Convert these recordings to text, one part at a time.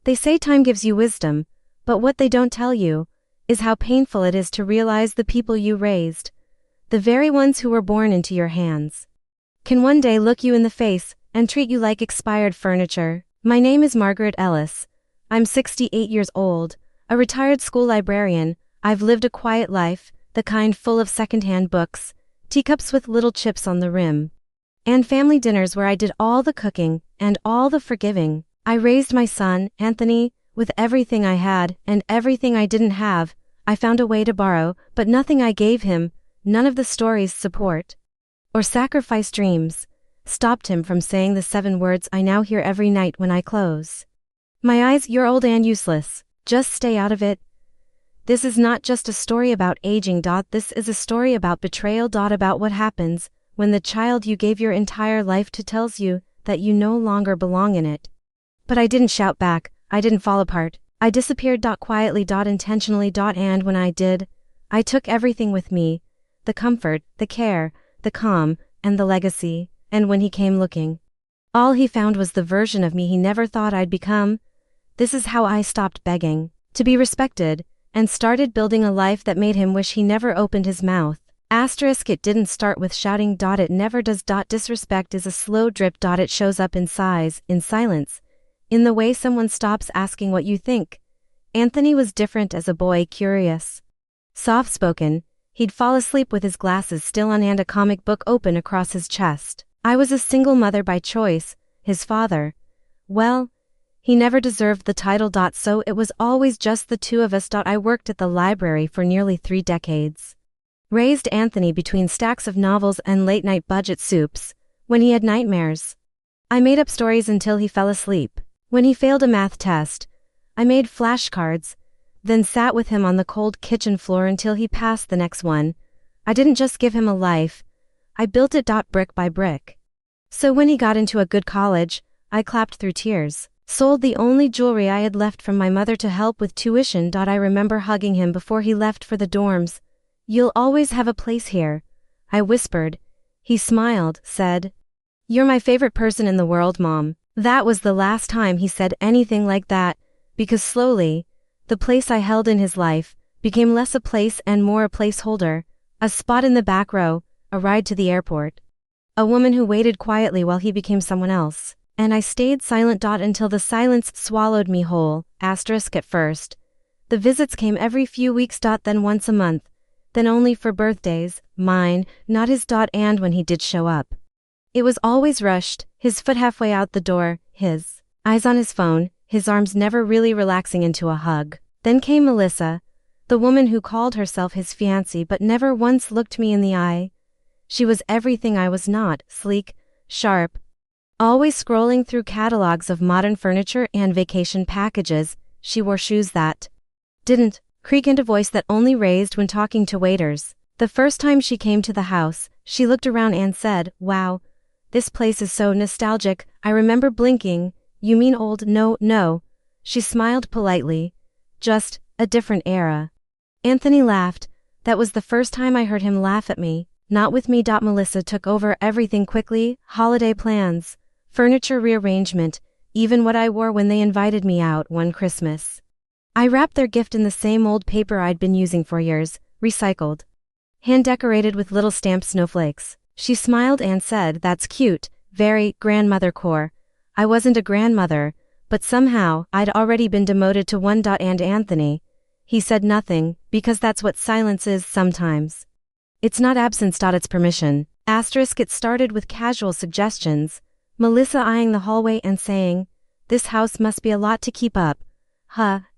They say time gives you wisdom, but what they don't tell you is how painful it is to realize the people you raised, the very ones who were born into your hands, can one day look you in the face and treat you like expired furniture. My name is Margaret Ellis. I'm 68 years old, a retired school librarian. I've lived a quiet life, the kind full of secondhand books, teacups with little chips on the rim, and family dinners where I did all the cooking and all the forgiving. I raised my son, Anthony, with everything I had and everything I didn't have. I found a way to borrow, but nothing I gave him, none of the stories, support, or sacrifice dreams, stopped him from saying the 7 words I now hear every night when I close my eyes: you're old and useless. Just stay out of it. This is not just a story about aging. This is a story about betrayal. About what happens when the child you gave your entire life to tells you that you no longer belong in it. But I didn't shout back. I didn't fall apart. I disappeared. Quietly. Intentionally. And when I did, I took everything with me: the comfort, the care, the calm, and the legacy. And when he came looking, all he found was the version of me he never thought I'd become. This is how I stopped begging to be respected and started building a life that made him wish he never opened his mouth. It didn't start with shouting. It never does. Disrespect is a slow drip. It shows up in sighs, in silence, in the way someone stops asking what you think. Anthony was different as a boy: curious, soft-spoken. He'd fall asleep with his glasses still on and a comic book open across his chest. I was a single mother by choice. His father, well, he never deserved the title. So it was always just the two of us. I worked at the library for nearly 3 decades. Raised Anthony between stacks of novels and late-night budget soups. When he had nightmares, I made up stories until he fell asleep. When he failed a math test, I made flashcards, then sat with him on the cold kitchen floor until he passed the next one. I didn't just give him a life, I built it. Brick by brick. So when he got into a good college, I clapped through tears, sold the only jewelry I had left from my mother to help with tuition. I remember hugging him before he left for the dorms. "You'll always have a place here," I whispered. He smiled, said, "You're my favorite person in the world, Mom." That was the last time he said anything like that, because slowly, the place I held in his life became less a place and more a placeholder, a spot in the back row, a ride to the airport, a woman who waited quietly while he became someone else. And I stayed silent. Until the silence swallowed me whole. At first, the visits came every few weeks. Then once a month, then only for birthdays, mine, not his. And when he did show up, it was always rushed, his foot halfway out the door, his eyes on his phone, his arms never really relaxing into a hug. Then came Melissa, the woman who called herself his fiancée but never once looked me in the eye. She was everything I was not: sleek, sharp, always scrolling through catalogs of modern furniture and vacation packages. She wore shoes that didn't creak, and a voice that only raised when talking to waiters. The first time she came to the house, she looked around and said, "Wow, this place is so nostalgic." I remember blinking. "You mean old?" No. She smiled politely. "Just a different era." Anthony laughed. That was the first time I heard him laugh at me, not with me. Melissa took over everything quickly: holiday plans, furniture rearrangement, even what I wore when they invited me out one Christmas. I wrapped their gift in the same old paper I'd been using for years, recycled, hand-decorated with little stamped snowflakes. She smiled and said, "That's cute, very grandmother core." I wasn't a grandmother, but somehow I'd already been demoted to one. And Anthony, he said nothing, because that's what silence is sometimes. It's not absence. It's permission. It started with casual suggestions, Melissa eyeing the hallway and saying, "This house must be a lot to keep up."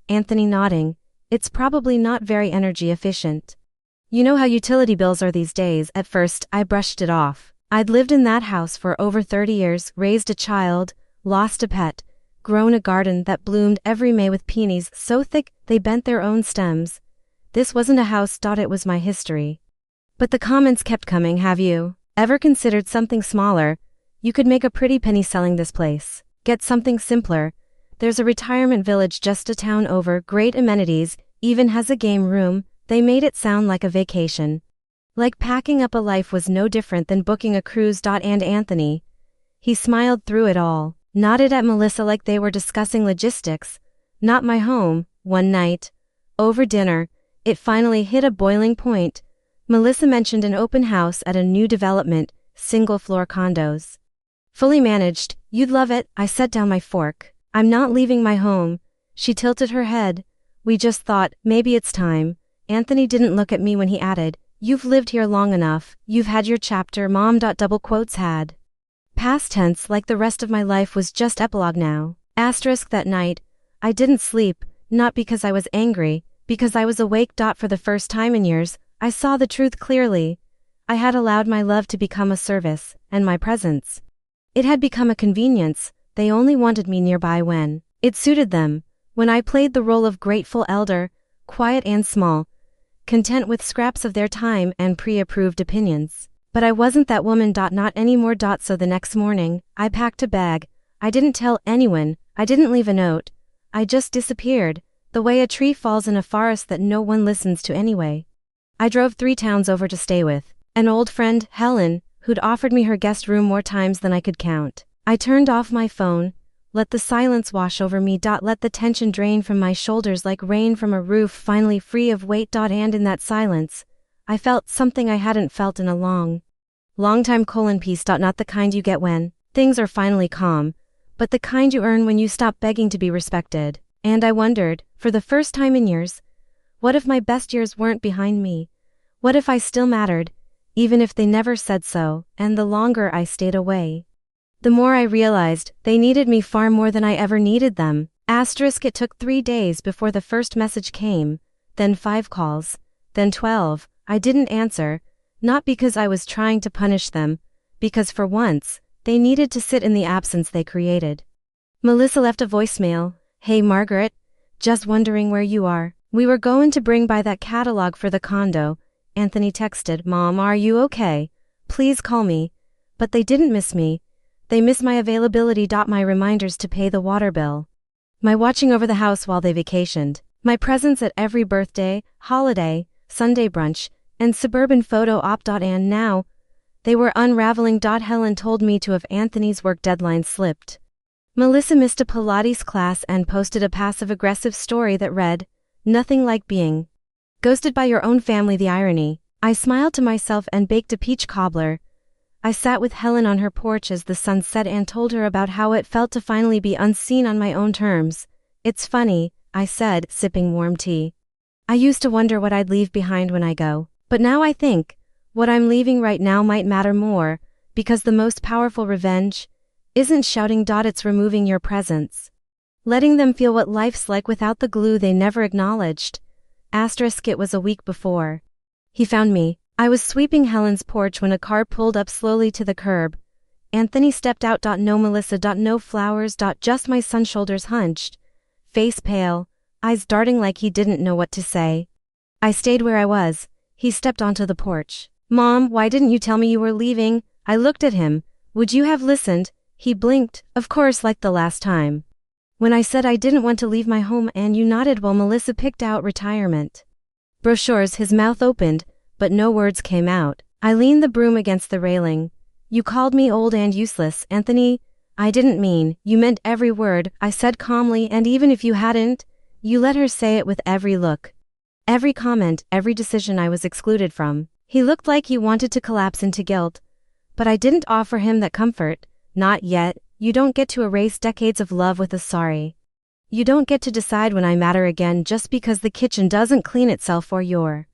Anthony nodding. "It's probably not very energy efficient. You know how utility bills are these days." At first, I brushed it off. I'd lived in that house for over 30 years, raised a child, lost a pet, grown a garden that bloomed every May with peonies so thick they bent their own stems. This wasn't a house. It was my history. But the comments kept coming. "Have you ever considered something smaller? You could make a pretty penny selling this place. Get something simpler. There's a retirement village just a town over, great amenities, even has a game room." They made it sound like a vacation, like packing up a life was no different than booking a cruise. And Anthony, he smiled through it all, nodded at Melissa like they were discussing logistics, Not my home. One night, over dinner, it finally hit a boiling point. Melissa mentioned an open house at a new development, single-floor condos. Fully managed. You'd love it. I set down my fork. I'm not leaving my home. She tilted her head. We just thought, maybe it's time. Anthony didn't look at me when he added, you've lived here long enough. You've had your chapter. Mom. Double quotes had. Past tense, like the rest of my life was just epilogue now. Asterisk. That night, I didn't sleep, not because I was angry, because I was awake. For the first time in years, I saw the truth clearly. I had allowed my love to become a service, and my presence. It had become a convenience. They only wanted me nearby when it suited them, when I played the role of grateful elder, quiet and small, content with scraps of their time and pre-approved opinions. But I wasn't that woman. Not anymore. So the next morning, I packed a bag. I didn't tell anyone. I didn't leave a note. I just disappeared, the way a tree falls in a forest that no one listens to anyway. I drove 3 towns over to stay with an old friend, Helen, who'd offered me her guest room more times than I could count. I turned off my phone, let the silence wash over me. Let the tension drain from my shoulders like rain from a roof, finally free of weight. And in that silence, I felt something I hadn't felt in a long time. Peace. Not the kind you get when things are finally calm, but the kind you earn when you stop begging to be respected. And I wondered, for the first time in years, what if my best years weren't behind me? What if I still mattered, even if they never said so? And the longer I stayed away, the more I realized they needed me far more than I ever needed them. Asterisk. It took 3 days before the first message came, then 5 calls, then 12. I didn't answer, not because I was trying to punish them, because for once, they needed to sit in the absence they created. Melissa left a voicemail. Hey Margaret, just wondering where you are. We were going to bring by that catalog for the condo. Anthony texted, Mom, are you okay? Please call me. But they didn't miss me. They missed my availability. My reminders to pay the water bill. My watching over the house while they vacationed. My presence at every birthday, holiday, Sunday brunch, and suburban photo op. And now, they were unraveling. Helen told me to have Anthony's work deadline slipped. Melissa missed a Pilates class and posted a passive-aggressive story that read, nothing like being ghosted by your own family. The irony. I smiled to myself and baked a peach cobbler. I sat with Helen on her porch as the sun set and told her about how it felt to finally be unseen on my own terms. It's funny, I said, sipping warm tea. I used to wonder what I'd leave behind when I go. But now I think, what I'm leaving right now might matter more, because the most powerful revenge isn't shouting. It's removing your presence. Letting them feel what life's like without the glue they never acknowledged. Asterisk. It was a week before he found me. I was sweeping Helen's porch when a car pulled up slowly to the curb. Anthony stepped out. No Melissa. No flowers. Just my son, shoulders hunched, face pale, eyes darting like he didn't know what to say. I stayed where I was. He stepped onto the porch. Mom, why didn't you tell me you were leaving? I looked at him. Would you have listened? He blinked, of course, like the last time. When I said I didn't want to leave my home and you nodded while Melissa picked out retirement brochures. His mouth opened, but no words came out. I leaned the broom against the railing. You called me old and useless, Anthony. I didn't mean, you meant every word, I said calmly, and even if you hadn't, you let her say it with every look. Every comment, every decision I was excluded from. He looked like he wanted to collapse into guilt. But I didn't offer him that comfort. Not yet. You don't get to erase decades of love with a sorry. You don't get to decide when I matter again just because the kitchen doesn't clean itself or your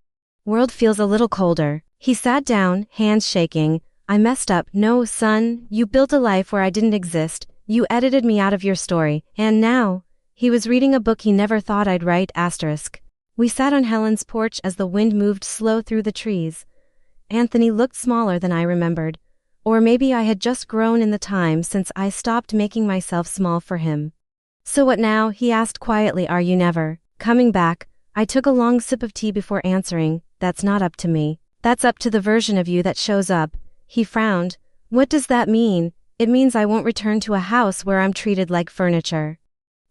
world feels a little colder. He sat down, hands shaking. I messed up. No, son, you built a life where I didn't exist. You edited me out of your story. And now, he was reading a book he never thought I'd write. Asterisk. We sat on Helen's porch as the wind moved slow through the trees. Anthony looked smaller than I remembered. Or maybe I had just grown in the time since I stopped making myself small for him. So what now? He asked quietly. Are you never coming back? I took a long sip of tea before answering. That's not up to me. That's up to the version of you that shows up. He frowned. What does that mean? It means I won't return to a house where I'm treated like furniture.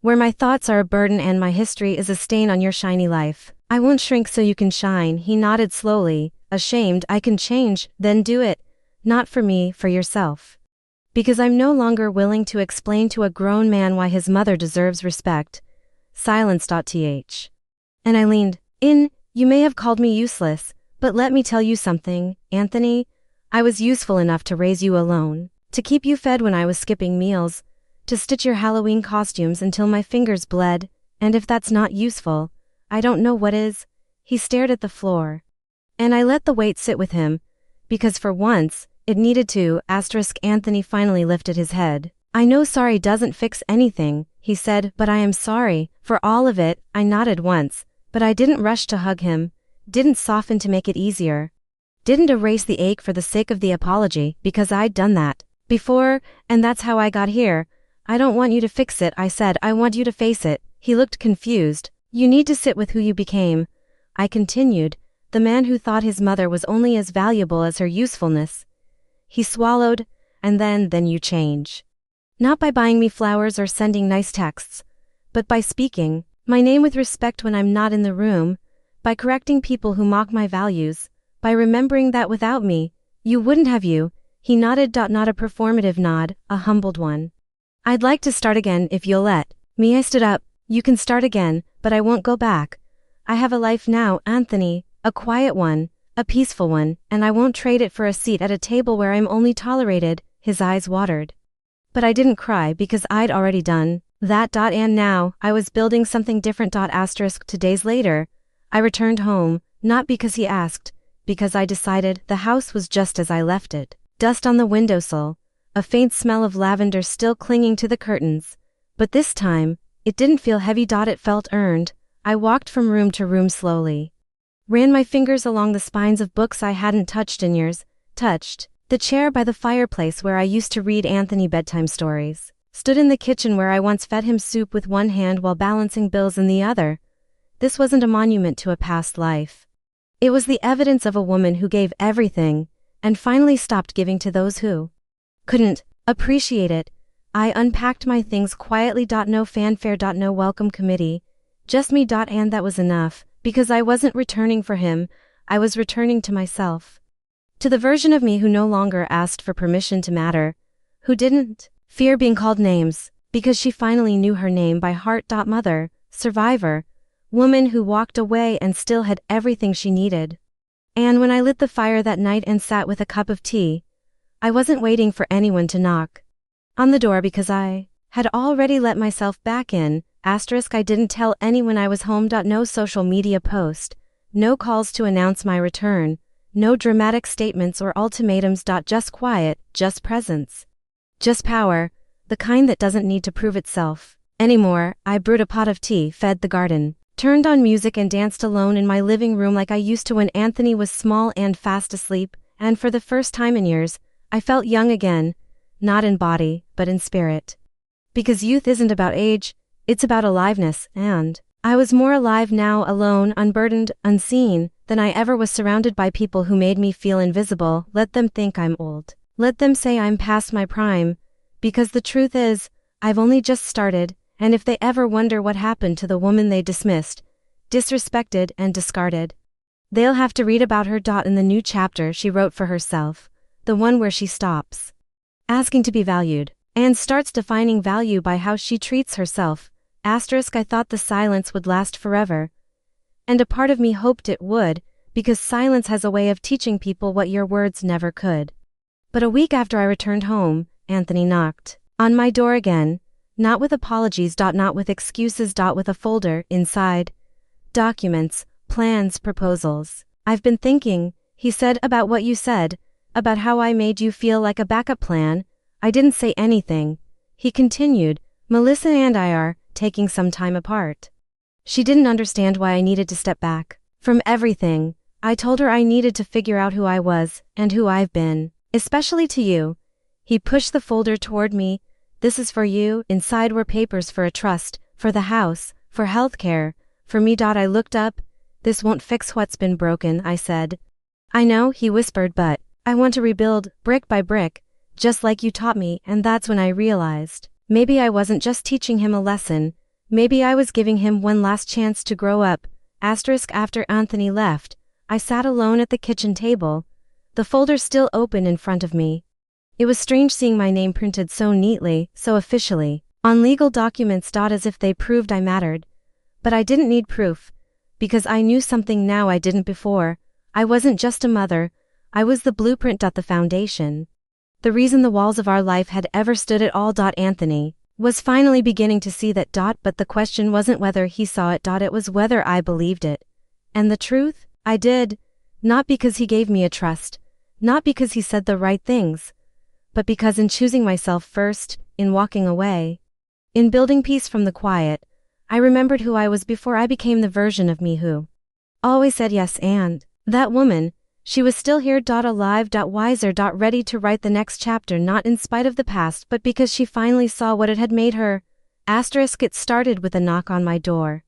Where my thoughts are a burden and my history is a stain on your shiny life. I won't shrink so you can shine. He nodded slowly. Ashamed. I can change, then do it. Not for me, for yourself. Because I'm no longer willing to explain to a grown man why his mother deserves respect. Silence.th. And I leaned in. You may have called me useless, but let me tell you something, Anthony. I was useful enough to raise you alone, to keep you fed when I was skipping meals, to stitch your Halloween costumes until my fingers bled, and if that's not useful, I don't know what is. He stared at the floor. And I let the weight sit with him, because for once, it needed to. Anthony finally lifted his head. I know sorry doesn't fix anything, he said, but I am sorry for all of it. I nodded once, but I didn't rush to hug him, didn't soften to make it easier, didn't erase the ache for the sake of the apology, because I'd done that before, and that's how I got here. I don't want you to fix it, I said, I want you to face it. He looked confused. You need to sit with who you became, I continued, the man who thought his mother was only as valuable as her usefulness. He swallowed, and then you change. Not by buying me flowers or sending nice texts, but by speaking my name with respect when I'm not in the room, by correcting people who mock my values, by remembering that without me, you wouldn't have you. He nodded. Not a performative nod, a humbled one. I'd like to start again if you'll let me. I stood up. You can start again, but I won't go back. I have a life now, Anthony, a quiet one, a peaceful one, and I won't trade it for a seat at a table where I'm only tolerated. His eyes watered. But I didn't cry because I'd already done that. And now, I was building something different. 2 days later, I returned home, not because he asked, because I decided. The house was just as I left it. Dust on the windowsill, a faint smell of lavender still clinging to the curtains. But this time, it didn't feel heavy. It felt earned. I walked from room to room slowly. Ran my fingers along the spines of books I hadn't touched in years. Touched the chair by the fireplace where I used to read Anthony bedtime stories. Stood in the kitchen where I once fed him soup with one hand while balancing bills in the other. This wasn't a monument to a past life. It was the evidence of a woman who gave everything, and finally stopped giving to those who couldn't appreciate it. I unpacked my things quietly. No fanfare. No welcome committee. Just me. And that was enough, because I wasn't returning for him, I was returning to myself. To the version of me who no longer asked for permission to matter, who didn't fear being called names, because she finally knew her name by heart. Mother, survivor, woman who walked away and still had everything she needed. And when I lit the fire that night and sat with a cup of tea, I wasn't waiting for anyone to knock on the door because I had already let myself back in. I didn't tell anyone I was home. No social media post, no calls to announce my return, no dramatic statements or ultimatums. Just quiet, just presence. Just power, the kind that doesn't need to prove itself anymore. I brewed a pot of tea, fed the garden, turned on music and danced alone in my living room like I used to when Anthony was small and fast asleep, and for the first time in years, I felt young again, not in body, but in spirit. Because youth isn't about age, it's about aliveness, and I was more alive now, alone, unburdened, unseen, than I ever was, surrounded by people who made me feel invisible. Let them think I'm old. Let them say I'm past my prime, because the truth is, I've only just started, and if they ever wonder what happened to the woman they dismissed, disrespected, and discarded, they'll have to read about her. In the new chapter she wrote for herself, the one where she stops asking to be valued, and starts defining value by how she treats herself. I thought the silence would last forever. And a part of me hoped it would, because silence has a way of teaching people what your words never could. But a week after I returned home, Anthony knocked on my door again, not with apologies. Not with excuses. With a folder, inside. Documents, plans, proposals. I've been thinking, he said, about what you said, about how I made you feel like a backup plan. I didn't say anything. He continued, Melissa and I are taking some time apart. She didn't understand why I needed to step back from everything. I told her I needed to figure out who I was and who I've been, especially to you. He pushed the folder toward me. This is for you. Inside were papers for a trust, for the house, for healthcare, for me. I looked up. This won't fix what's been broken, I said. I know, he whispered, but I want to rebuild, brick by brick, just like you taught me. And that's when I realized, maybe I wasn't just teaching him a lesson, maybe I was giving him one last chance to grow up. After Anthony left, I sat alone at the kitchen table, the folder still open in front of me. It was strange seeing my name printed so neatly, so officially, on legal documents. As if they proved I mattered. But I didn't need proof. Because I knew something now I didn't before. I wasn't just a mother. I was the blueprint. The foundation. The reason the walls of our life had ever stood at all. Anthony was finally beginning to see that. But the question wasn't whether he saw it. It was whether I believed it. And the truth? I did. Not because he gave me a trust. Not because he said the right things. But because in choosing myself first, in walking away, in building peace from the quiet, I remembered who I was before I became the version of me who always said yes. And that woman, she was still here. Alive. Wiser. Ready to write the next chapter, not in spite of the past, but because she finally saw what it had made her. It started with a knock on my door.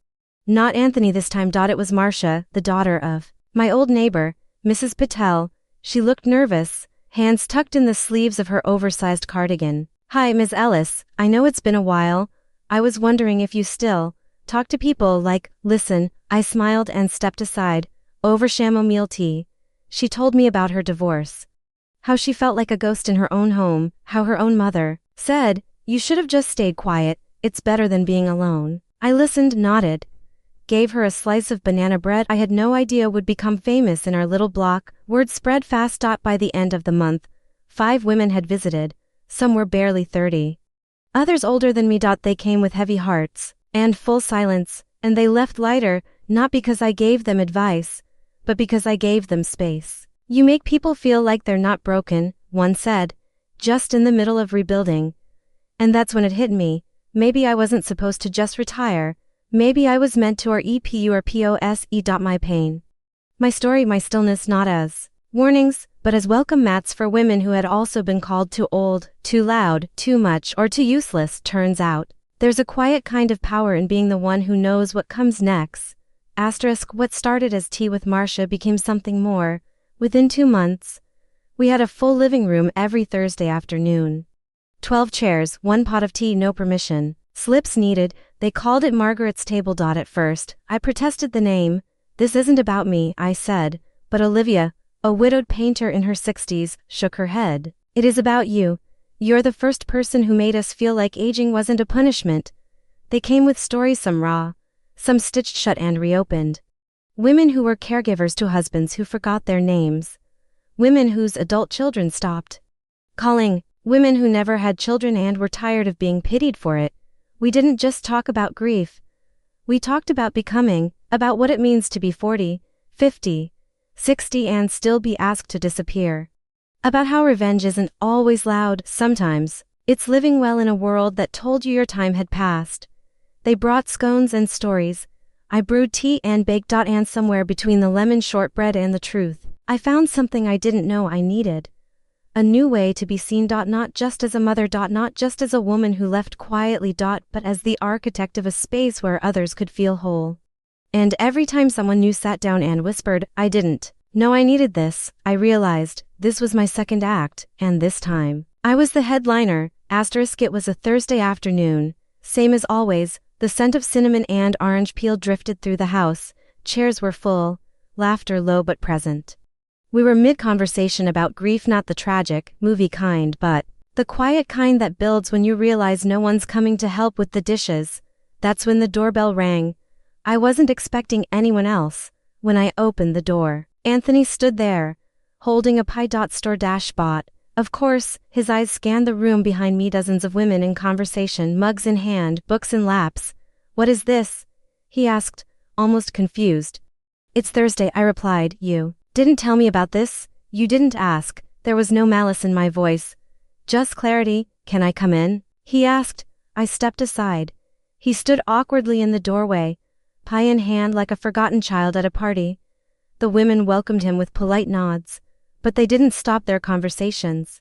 Not Anthony this time. It was Marcia, the daughter of my old neighbor, Mrs. Patel. She looked nervous, hands tucked in the sleeves of her oversized cardigan. Hi, Ms. Ellis, I know it's been a while. I was wondering if you still talk to people like. Listen, I smiled and stepped aside, over chamomile tea. She told me about her divorce. How she felt like a ghost in her own home, how her own mother said, "You should have just stayed quiet, it's better than being alone." I listened, nodded, gave her a slice of banana bread I had no idea would become famous in our little block. Word spread fast. By the end of the month, 5 women had visited. Some were barely 30. Others older than me. They came with heavy hearts and full silence, and they left lighter, not because I gave them advice, but because I gave them space. You make people feel like they're not broken, one said, just in the middle of rebuilding. And that's when it hit me. Maybe I wasn't supposed to just retire. Maybe I was meant to, or EPU or POSE. My pain, my story, my stillness, not as warnings, but as welcome mats for women who had also been called too old, too loud, too much, or too useless. Turns out, there's a quiet kind of power in being the one who knows what comes next. What started as tea with Marcia became something more. Within 2 months, we had a full living room every Thursday afternoon. 12 chairs, 1 pot of tea, no permission slips needed. They called it Margaret's table. At first, I protested the name. This isn't about me, I said, but Olivia, a widowed painter in her 60s, shook her head. It is about you. You're the first person who made us feel like aging wasn't a punishment. They came with stories, some raw, some stitched shut and reopened. Women who were caregivers to husbands who forgot their names. Women whose adult children stopped calling. Women who never had children and were tired of being pitied for it. We didn't just talk about grief. We talked about becoming, about what it means to be 40, 50, 60 and still be asked to disappear. About how revenge isn't always loud. Sometimes, it's living well in a world that told you your time had passed. They brought scones and stories. I brewed tea and baked. And somewhere between the lemon shortbread and the truth, I found something I didn't know I needed. A new way to be seen. Not just as a mother. Not just as a woman who left quietly. But as the architect of a space where others could feel whole. And every time someone new sat down and whispered, I didn't know I needed this, I realized this was my second act, and this time, I was the headliner. It was a Thursday afternoon. Same as always, the scent of cinnamon and orange peel drifted through the house. Chairs were full, laughter low but present. We were mid-conversation about grief, not the tragic, movie kind, but the quiet kind that builds when you realize no one's coming to help with the dishes. That's when the doorbell rang. I wasn't expecting anyone else. When I opened the door, Anthony stood there, holding a pie. Store bought. Of course, his eyes scanned the room behind me. Dozens of women in conversation, mugs in hand, books in laps. What is this? He asked, almost confused. It's Thursday, I replied. You didn't tell me about this. You didn't ask. There was no malice in my voice. Just clarity. Can I come in? He asked. I stepped aside. He stood awkwardly in the doorway, pie in hand like a forgotten child at a party. The women welcomed him with polite nods, but they didn't stop their conversations.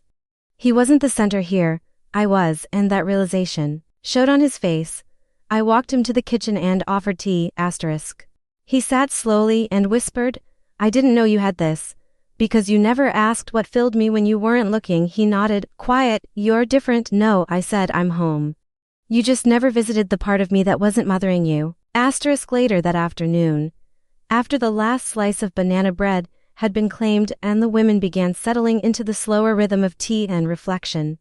He wasn't the center here, I was, and that realization showed on his face. I walked him to the kitchen and offered tea. He sat slowly and whispered, I didn't know you had this. Because you never asked what filled me when you weren't looking. He nodded. Quiet, you're different. No, I said, I'm home. You just never visited the part of me that wasn't mothering you. Later that afternoon, after the last slice of banana bread had been claimed and the women began settling into the slower rhythm of tea and reflection,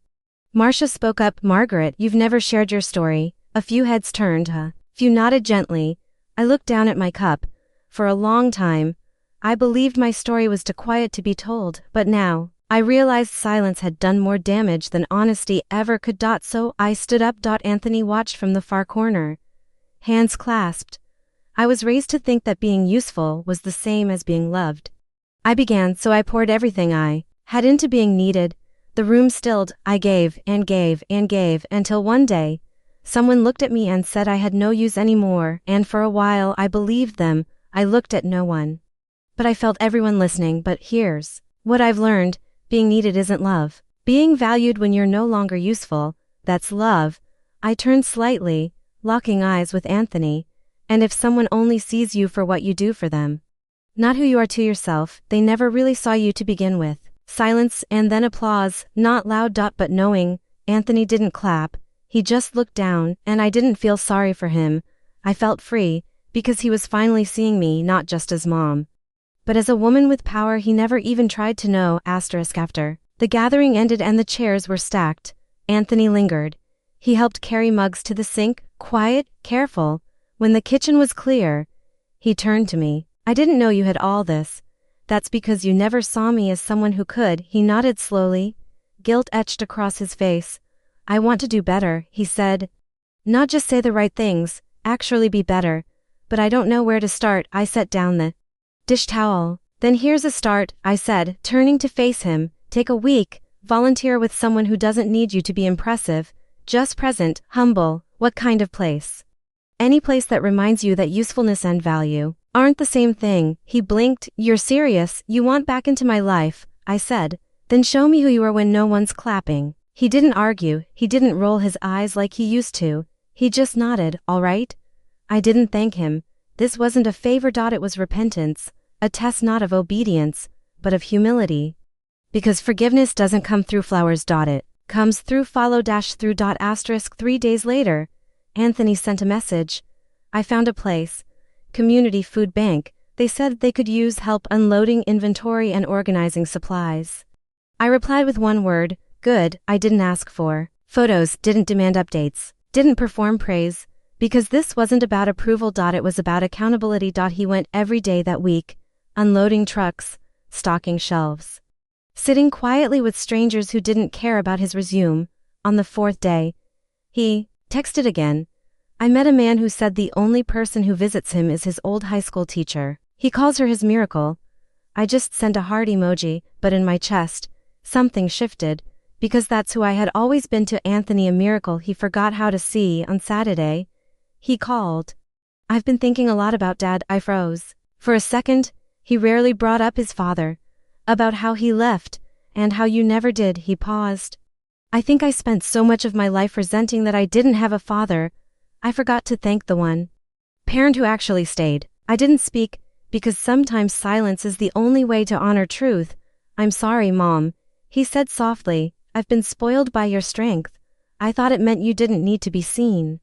Marcia spoke up. Margaret, you've never shared your story. A few heads turned. Few nodded gently. I looked down at my cup. For a long time, I believed my story was too quiet to be told, but now, I realized silence had done more damage than honesty ever could. So I stood up. Anthony watched from the far corner, hands clasped. I was raised to think that being useful was the same as being loved. I began, so I poured everything I had into being needed. The room stilled. I gave and gave and gave until one day, someone looked at me and said I had no use anymore, and for a while I believed them. I looked at no one, but I felt everyone listening. But here's what I've learned. Being needed isn't love. Being valued when you're no longer useful, that's love. I turned slightly, locking eyes with Anthony. And if someone only sees you for what you do for them, not who you are to yourself, they never really saw you to begin with. Silence and then applause, not loud. But knowing, Anthony didn't clap. He just looked down, and I didn't feel sorry for him. I felt free, because he was finally seeing me not just as mom, but as a woman with power he never even tried to know. After the gathering ended and the chairs were stacked, Anthony lingered. He helped carry mugs to the sink, quiet, careful. When the kitchen was clear, he turned to me. I didn't know you had all this. That's because you never saw me as someone who could. He nodded slowly, guilt etched across his face. I want to do better, he said. Not just say the right things, actually be better. But I don't know where to start. I set down the dish towel. Then here's a start, I said, turning to face him. Take a week, volunteer with someone who doesn't need you to be impressive, just present, humble. What kind of place? Any place that reminds you that usefulness and value aren't the same thing. He blinked. You're serious? You want back into my life? I said. Then show me who you are when no one's clapping. He didn't argue. He didn't roll his eyes like he used to. He just nodded. All right? I didn't thank him. This wasn't a favor. It was repentance. A test not of obedience, but of humility. Because forgiveness doesn't come through flowers. It comes through follow-through. 3 days later, Anthony sent a message. I found a place. Community food bank. They said they could use help unloading inventory and organizing supplies. I replied with one word, good. I didn't ask for photos, didn't demand updates, didn't perform praise, because this wasn't about approval. It was about accountability. He went every day that week, unloading trucks, stocking shelves, sitting quietly with strangers who didn't care about his resume. On the 4th day, he texted again. I met a man who said the only person who visits him is his old high school teacher. He calls her his miracle. I just sent a heart emoji, but in my chest, something shifted, because that's who I had always been to Anthony. A miracle he forgot how to see. On Saturday, he called. I've been thinking a lot about Dad. I froze. For a second, he rarely brought up his father, about how he left, and how you never did. He paused. I think I spent so much of my life resenting that I didn't have a father. I forgot to thank the one parent who actually stayed. I didn't speak, because sometimes silence is the only way to honor truth. I'm sorry, Mom, he said softly. I've been spoiled by your strength. I thought it meant you didn't need to be seen.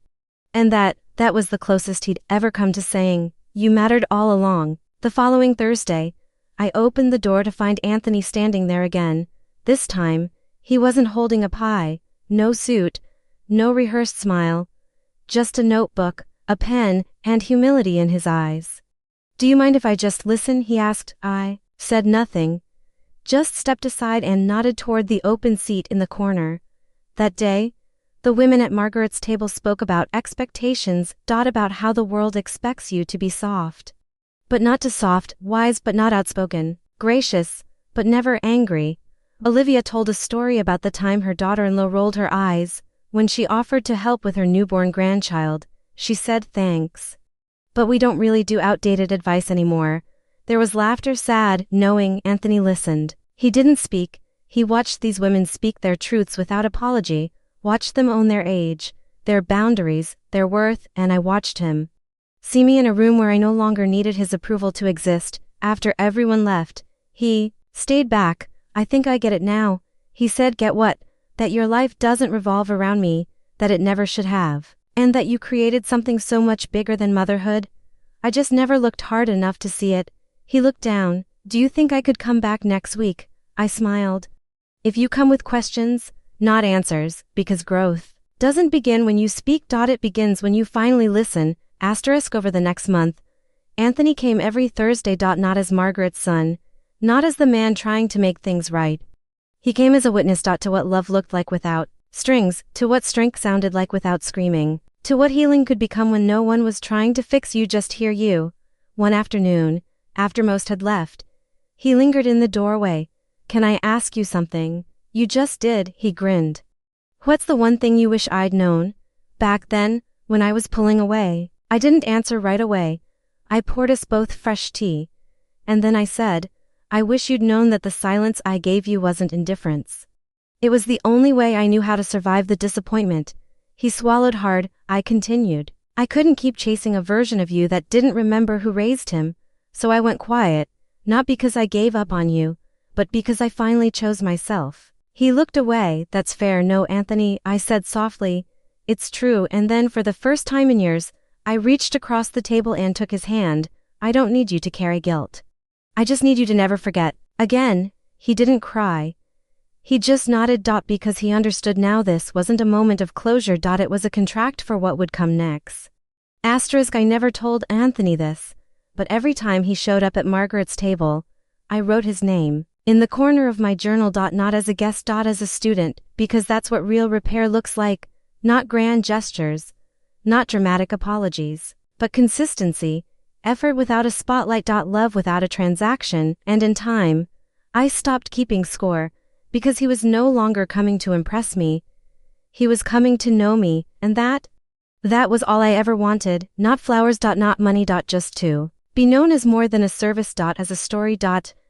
And that was the closest he'd ever come to saying, you mattered all along. The following Thursday, I opened the door to find Anthony standing there again. This time, he wasn't holding a pie, no suit, no rehearsed smile, just a notebook, a pen, and humility in his eyes. Do you mind if I just listen? He asked. I said nothing, just stepped aside and nodded toward the open seat in the corner. That day, the women at Margaret's table spoke about expectations. About how the world expects you to be soft, but not too soft, wise but not outspoken, gracious, but never angry. Olivia told a story about the time her daughter-in-law rolled her eyes when she offered to help with her newborn grandchild. She said thanks, but we don't really do outdated advice anymore. There was laughter. Sad, knowing. Anthony listened. He didn't speak. He watched these women speak their truths without apology, watched them own their age, their boundaries, their worth, and I watched him see me in a room where I no longer needed his approval to exist. After everyone left, he stayed back. I think I get it now, he said. Get what? That your life doesn't revolve around me, that it never should have, and that you created something so much bigger than motherhood. I just never looked hard enough to see it. He looked down. Do you think I could come back next week? I smiled. If you come with questions, not answers, because growth doesn't begin when you speak. It begins when you finally listen. Asterisk over the next month, Anthony came every Thursday. Not as Margaret's son, not as the man trying to make things right. He came as a witness. To what love looked like without strings, to what strength sounded like without screaming, to what healing could become when no one was trying to fix you, just hear you. One afternoon, after most had left, he lingered in the doorway. Can I ask you something? You just did, he grinned. What's the one thing you wish I'd known? Back then, when I was pulling away. I didn't answer right away. I poured us both fresh tea. And then I said, I wish you'd known that the silence I gave you wasn't indifference. It was the only way I knew how to survive the disappointment. He swallowed hard. I continued. I couldn't keep chasing a version of you that didn't remember who raised him, so I went quiet, not because I gave up on you, but because I finally chose myself. He looked away. That's fair. No, Anthony, I said softly. It's true. And then for the first time in years, I reached across the table and took his hand. I don't need you to carry guilt. I just need you to never forget. Again, he didn't cry. He just nodded. Because he understood now this wasn't a moment of closure. It was a contract for what would come next. Asterisk, I never told Anthony this, but every time he showed up at Margaret's table, I wrote his name in the corner of my journal. Not as a guest. As a student, because that's what real repair looks like. Not grand gestures, not dramatic apologies, but consistency, effort without a spotlight. Love without a transaction. And in time, I stopped keeping score, because he was no longer coming to impress me. He was coming to know me, and that was all I ever wanted. Not flowers. Not money. Just to be known as more than a service. As a story.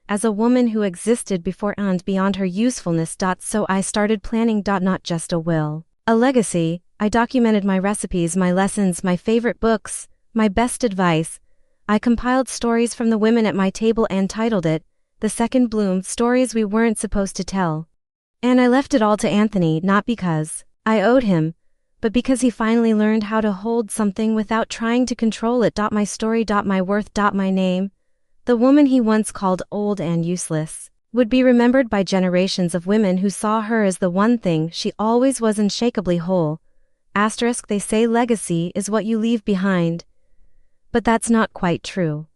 As a woman who existed before and beyond her usefulness. So I started planning. Not just a will, a legacy. I documented my recipes, my lessons, my favorite books, my best advice. I compiled stories from the women at my table and titled it, The Second Bloom, Stories We Weren't Supposed to Tell. And I left it all to Anthony, not because I owed him, but because he finally learned how to hold something without trying to control it. My story. My worth. My name. The woman he once called old and useless would be remembered by generations of women who saw her as the one thing she always was, unshakably whole. Asterisk, they say legacy is what you leave behind. But that's not quite true.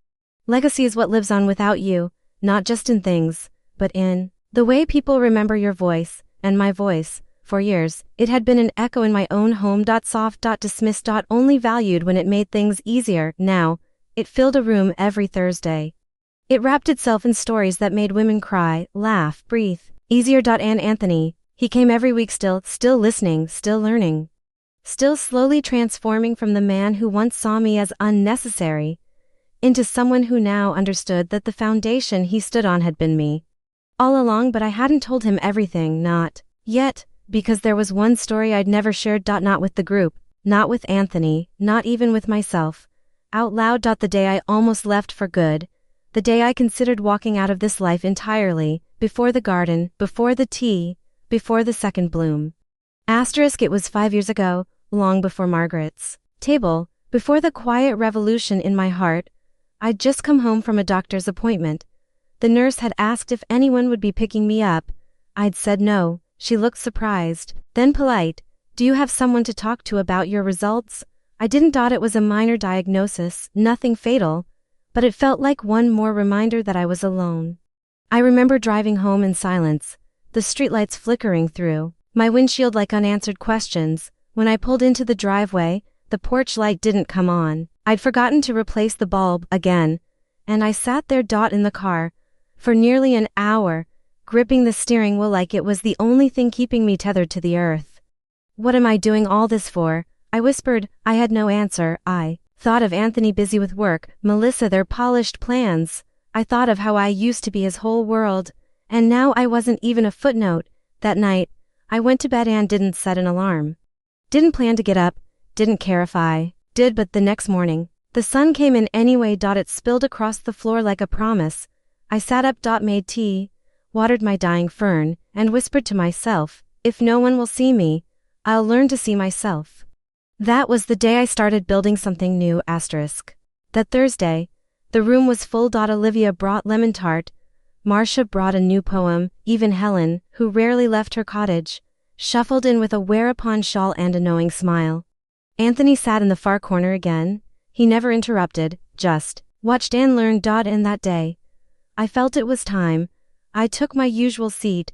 Legacy is what lives on without you, not just in things, but in the way people remember your voice, and my voice. For years, it had been an echo in my own home. Soft. Dismissed. Only valued when it made things easier. Now, it filled a room every Thursday. It wrapped itself in stories that made women cry, laugh, breathe easier. And Anthony, he came every week, still listening, still learning. Still slowly transforming from the man who once saw me as unnecessary into someone who now understood that the foundation he stood on had been me all along. But I hadn't told him everything, not yet, because there was one story I'd never shared. Not with the group, not with Anthony, not even with myself, out loud. The day I almost left for good, the day I considered walking out of this life entirely, before the garden, before the tea, before the second bloom. Asterisk, it was 5 years ago, long before Margaret's table, before the quiet revolution in my heart. I'd just come home from a doctor's appointment. The nurse had asked if anyone would be picking me up. I'd said no. She looked surprised, then polite. Do you have someone to talk to about your results? I didn't. It was a minor diagnosis, nothing fatal, but it felt like one more reminder that I was alone. I remember driving home in silence, the streetlights flickering through my windshield like unanswered questions. When I pulled into the driveway, the porch light didn't come on. I'd forgotten to replace the bulb again, and I sat there in the car for nearly an hour, gripping the steering wheel like it was the only thing keeping me tethered to the earth. What am I doing all this for? I whispered. I had no answer. I thought of Anthony busy with work, Melissa, their polished plans. I thought of how I used to be his whole world, and now I wasn't even a footnote. That night, I went to bed and didn't set an alarm. Didn't plan to get up, didn't care if I did, but the next morning, the sun came in anyway. It spilled across the floor like a promise. I sat up. Made tea, watered my dying fern, and whispered to myself, if no one will see me, I'll learn to see myself. That was the day I started building something new. Asterisk. That Thursday, the room was full. Olivia brought lemon tart. Marcia brought a new poem. Even Helen, who rarely left her cottage, shuffled in with a whereupon shawl and a knowing smile. Anthony sat in the far corner again, He never interrupted, just watched and learned. And that day, I felt it was time. I took my usual seat,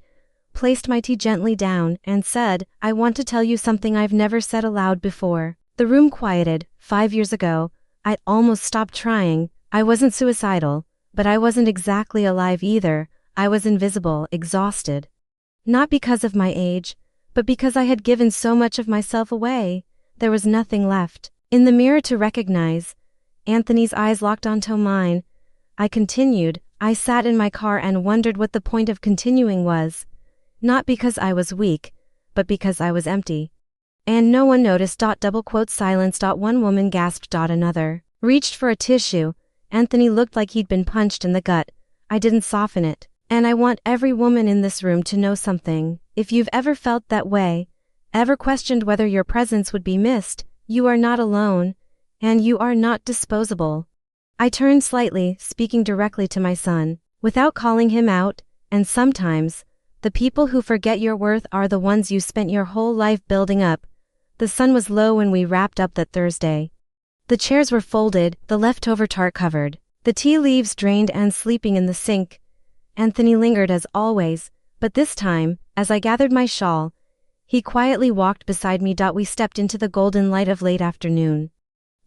placed my tea gently down, and said, I want to tell you something I've never said aloud before. The room quieted. 5 years ago, I'd almost stopped trying. I wasn't suicidal, but I wasn't exactly alive either. I was invisible, exhausted. Not because of my age, but because I had given so much of myself away. There was nothing left in the mirror to recognize. Anthony's eyes locked onto mine. I continued. I sat in my car and wondered what the point of continuing was. Not because I was weak, but because I was empty. And no one noticed. Double quote silence. One woman gasped. Another reached for a tissue. Anthony looked like he'd been punched in the gut. I didn't soften it. And I want every woman in this room to know something. If you've ever felt that way, ever questioned whether your presence would be missed, you are not alone, and you are not disposable. I turned slightly, speaking directly to my son, without calling him out, and sometimes, the people who forget your worth are the ones you spent your whole life building up. The sun was low when we wrapped up that Thursday. The chairs were folded, the leftover tart covered, the tea leaves drained and sleeping in the sink. Anthony lingered as always, but this time, as I gathered my shawl, he quietly walked beside me. We stepped into the golden light of late afternoon.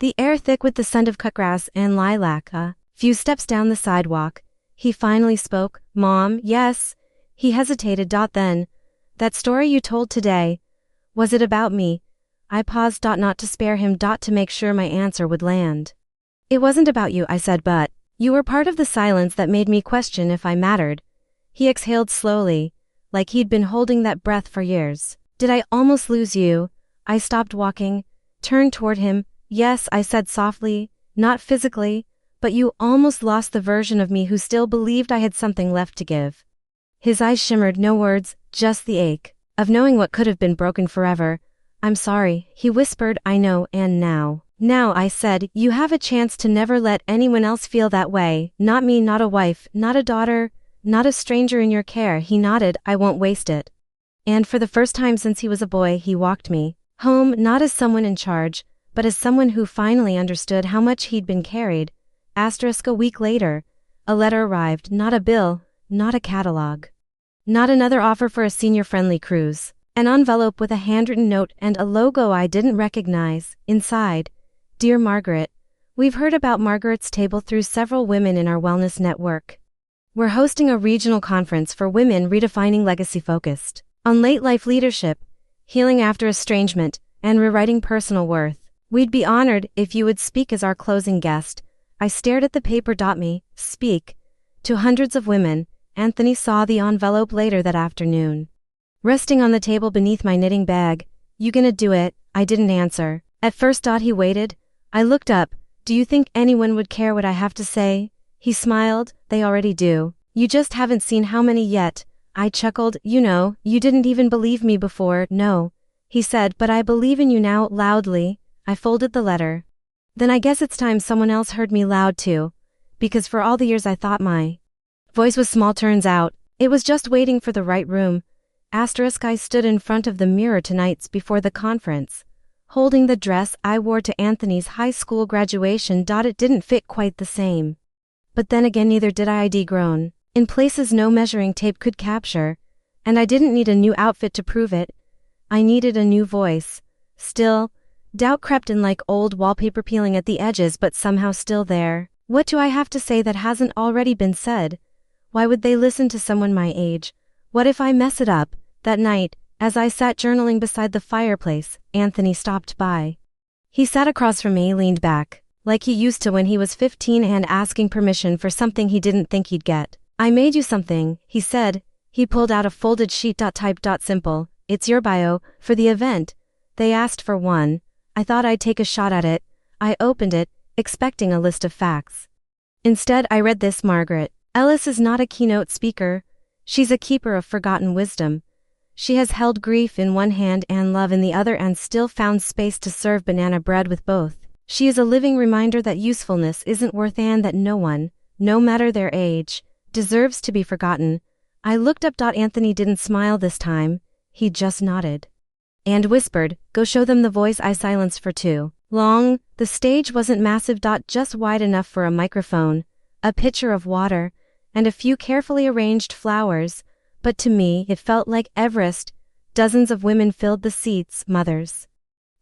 The air thick with the scent of cut grass and lilac. A few steps down the sidewalk, he finally spoke. Mom, yes. He hesitated. Then, that story you told today, was it about me? I paused. Not to spare him. To make sure my answer would land. It wasn't about you, I said, but you were part of the silence that made me question if I mattered. He exhaled slowly, like he'd been holding that breath for years. Did I almost lose you? I stopped walking, turned toward him. Yes, I said softly, not physically, but you almost lost the version of me who still believed I had something left to give. His eyes shimmered. No words, just the ache of knowing what could have been broken forever. I'm sorry, he whispered. I know, and now, I said, you have a chance to never let anyone else feel that way. Not me, not a wife, not a daughter, not a stranger in your care. He nodded. I won't waste it. And for the first time since he was a boy, he walked me home, not as someone in charge, but as someone who finally understood how much he'd been carried. A week later, a letter arrived. Not a bill, not a catalog, not another offer for a senior-friendly cruise. An envelope with a handwritten note and a logo I didn't recognize. Inside, Dear Margaret, we've heard about Margaret's table through several women in our wellness network. We're hosting a regional conference for women redefining legacy focused on late life leadership, healing after estrangement, and rewriting personal worth. We'd be honored if you would speak as our closing guest. I stared at the paper. Me, speak to hundreds of women. Anthony saw the envelope later that afternoon, resting on the table beneath my knitting bag. You gonna do it? I didn't answer. At first. He waited. I looked up. Do you think anyone would care what I have to say? He smiled. They already do. You just haven't seen how many yet. I chuckled. You know, you didn't even believe me before. No, he said, but I believe in you now. Loudly, I folded the letter. Then I guess it's time someone else heard me loud too. Because for all the years I thought my voice was small, turns out, it was just waiting for the right room. I stood in front of the mirror tonights before the conference, holding the dress I wore to Anthony's high school graduation. It didn't fit quite the same. But then again, neither did I. I'd grown in places no measuring tape could capture, and I didn't need a new outfit to prove it. I needed a new voice. Still, doubt crept in like old wallpaper, peeling at the edges but somehow still there. What do I have to say that hasn't already been said? Why would they listen to someone my age? What if I mess it up? That night, as I sat journaling beside the fireplace, Anthony stopped by. He sat across from me, leaned back, like he used to when he was 15 and asking permission for something he didn't think he'd get. I made you something, he said. He pulled out a folded sheet. Typed. Simple. It's your bio, for the event. They asked for one. I thought I'd take a shot at it. I opened it, expecting a list of facts. Instead, I read this. Margaret Ellis is not a keynote speaker. She's a keeper of forgotten wisdom. She has held grief in one hand and love in the other and still found space to serve banana bread with both. She is a living reminder that usefulness isn't worth and that no one, no matter their age, deserves to be forgotten. I looked up. Anthony didn't smile this time. He just nodded and whispered, "Go show them the voice." I silenced for 2 long, the stage wasn't massive. Just wide enough for a microphone, a pitcher of water, and a few carefully arranged flowers, but to me it felt like Everest. Dozens of women filled the seats, mothers,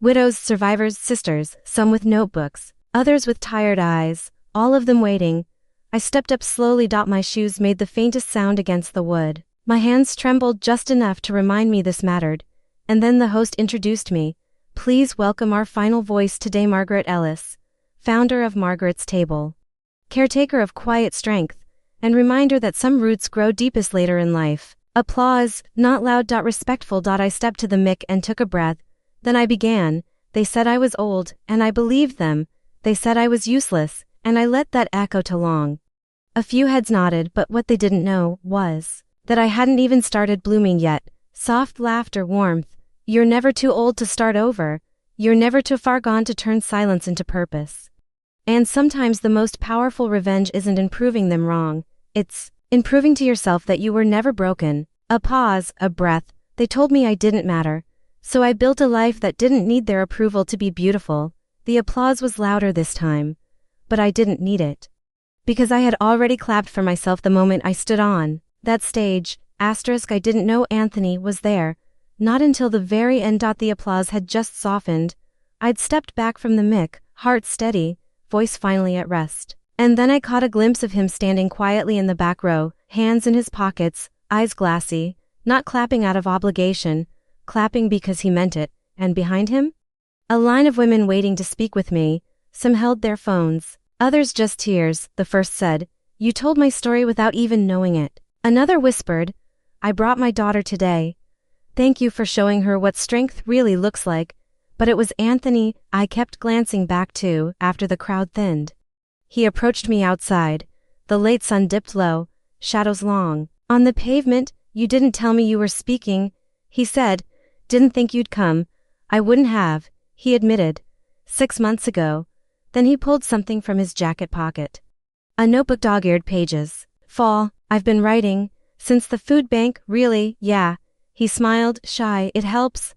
widows, survivors, sisters, some with notebooks, others with tired eyes, all of them waiting. I stepped up slowly. My shoes made the faintest sound against the wood. My hands trembled just enough to remind me this mattered. And then the host introduced me. Please welcome our final voice today, Margaret Ellis, founder of Margaret's Table, caretaker of quiet strength, and reminder that some roots grow deepest later in life. Applause, not loud. Respectful. I stepped to the mic and took a breath. Then I began. They said I was old, and I believed them. They said I was useless, and I let that echo too long. A few heads nodded, but what they didn't know was that I hadn't even started blooming yet. Soft laughter, warmth. You're never too old to start over. You're never too far gone to turn silence into purpose. And sometimes the most powerful revenge isn't in proving them wrong. It's in proving to yourself that you were never broken. A pause, a breath. They told me I didn't matter. So I built a life that didn't need their approval to be beautiful. The applause was louder this time. But I didn't need it. Because I had already clapped for myself the moment I stood on that stage. I didn't know Anthony was there. Not until the very end. The applause had just softened. I'd stepped back from the mic, heart steady, voice finally at rest. And then I caught a glimpse of him standing quietly in the back row, hands in his pockets, eyes glassy, not clapping out of obligation, clapping because he meant it. And behind him? A line of women waiting to speak with me. Some held their phones, others just tears. The first said, "You told my story without even knowing it." Another whispered, "I brought my daughter today. Thank you for showing her what strength really looks like." But it was Anthony I kept glancing back to after the crowd thinned. He approached me outside. The late sun dipped low, shadows long. On the pavement. "You didn't tell me you were speaking," he said. "Didn't think you'd come." "I wouldn't have," he admitted. 6 months ago. Then he pulled something from his jacket pocket. A notebook, dog-eared pages. "Fall, I've been writing. Since the food bank." "Really?" "Yeah." He smiled, shy. "It helps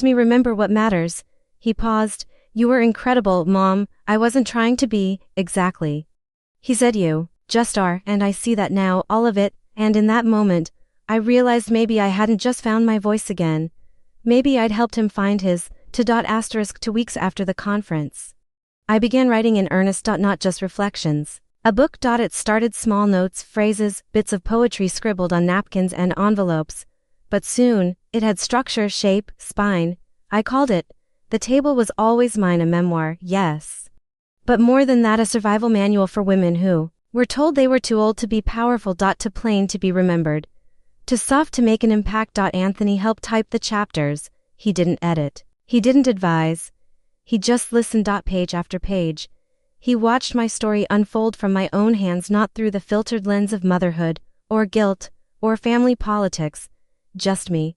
me remember what matters." He paused. "You were incredible, Mom. I wasn't trying to be." "Exactly." He said. "You just are, and I see that now, all of it." And in that moment, I realized maybe I hadn't just found my voice again. Maybe I'd helped him find his. 2 weeks after the conference, I began writing in earnest. Not just reflections. A book. It started small notes, phrases, bits of poetry scribbled on napkins and envelopes. But soon, it had structure, shape, spine. I called it, "The Table Was Always Mine," a memoir, yes. But more than that, a survival manual for women who were told they were too old to be powerful. Too plain to be remembered. Too soft to make an impact. Anthony helped type the chapters. He didn't edit. He didn't advise. He just listened. Page after page. He watched my story unfold from my own hands, not through the filtered lens of motherhood, or guilt, or family politics. Just me.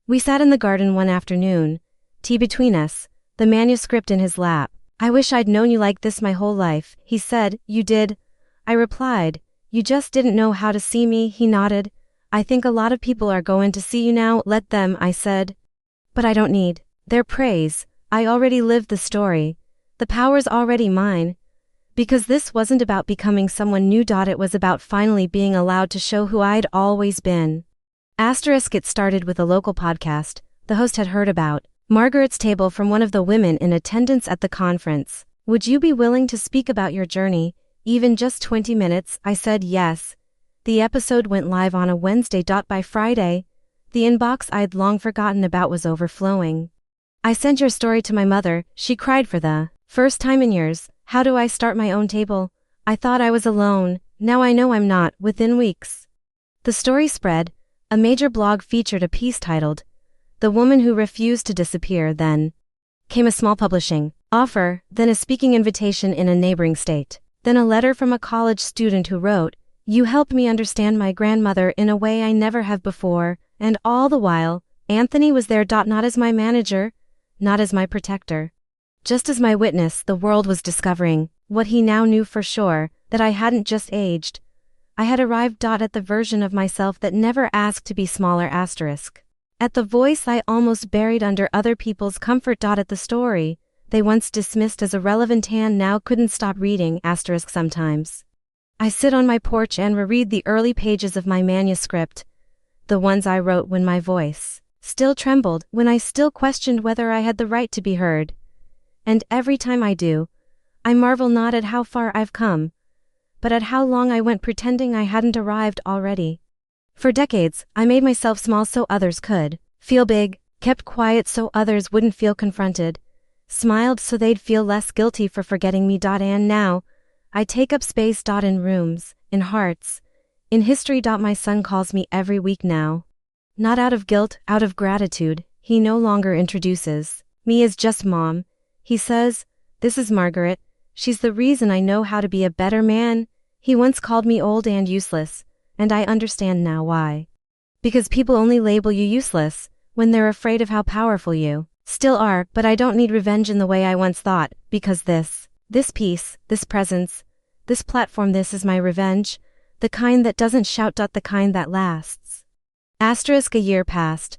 We sat in the garden one afternoon, tea between us, the manuscript in his lap. "I wish I'd known you like this my whole life," he said. "You did," I replied. "You just didn't know how to see me." He nodded. "I think a lot of people are going to see you now." "Let them," I said. "But I don't need their praise. I already lived the story. The power's already mine." Because this wasn't about becoming someone new. It was about finally being allowed to show who I'd always been. It started with a local podcast the host had heard about, Margaret's Table, from one of the women in attendance at the conference. "Would you be willing to speak about your journey, even just 20 minutes?" I said yes. The episode went live on a Wednesday. By Friday, the inbox I'd long forgotten about was overflowing. "I sent your story to my mother. She cried for the first time in years. How do I start my own table? I thought I was alone. Now I know I'm not." Within weeks, the story spread. A major blog featured a piece titled, "The Woman Who Refused to Disappear." Then came a small publishing offer, then a speaking invitation in a neighboring state, then a letter from a college student who wrote, "You helped me understand my grandmother in a way I never have before." And all the while, Anthony was there. Not as my manager, not as my protector, just as my witness. The world was discovering what he now knew for sure, that I hadn't just aged. I had arrived. At the version of myself that never asked to be smaller. At the voice I almost buried under other people's comfort. At the story they once dismissed as irrelevant and now couldn't stop reading asterisk sometimes. I sit on my porch and reread the early pages of my manuscript, the ones I wrote when my voice still trembled, when I still questioned whether I had the right to be heard. And every time I do, I marvel not at how far I've come, but at how long I went pretending I hadn't arrived already. For decades, I made myself small so others could feel big, kept quiet so others wouldn't feel confronted, smiled so they'd feel less guilty for forgetting me. And now, I take up space. In rooms, in hearts, in history. My son calls me every week now. Not out of guilt, out of gratitude. He no longer introduces me as just Mom. He says, "This is Margaret. She's the reason I know how to be a better man." He once called me old and useless, and I understand now why. Because people only label you useless when they're afraid of how powerful you still are. But I don't need revenge in the way I once thought, because this peace, this presence, this platform, this is my revenge, the kind that doesn't shout. The kind that lasts. Asterisk. A year passed.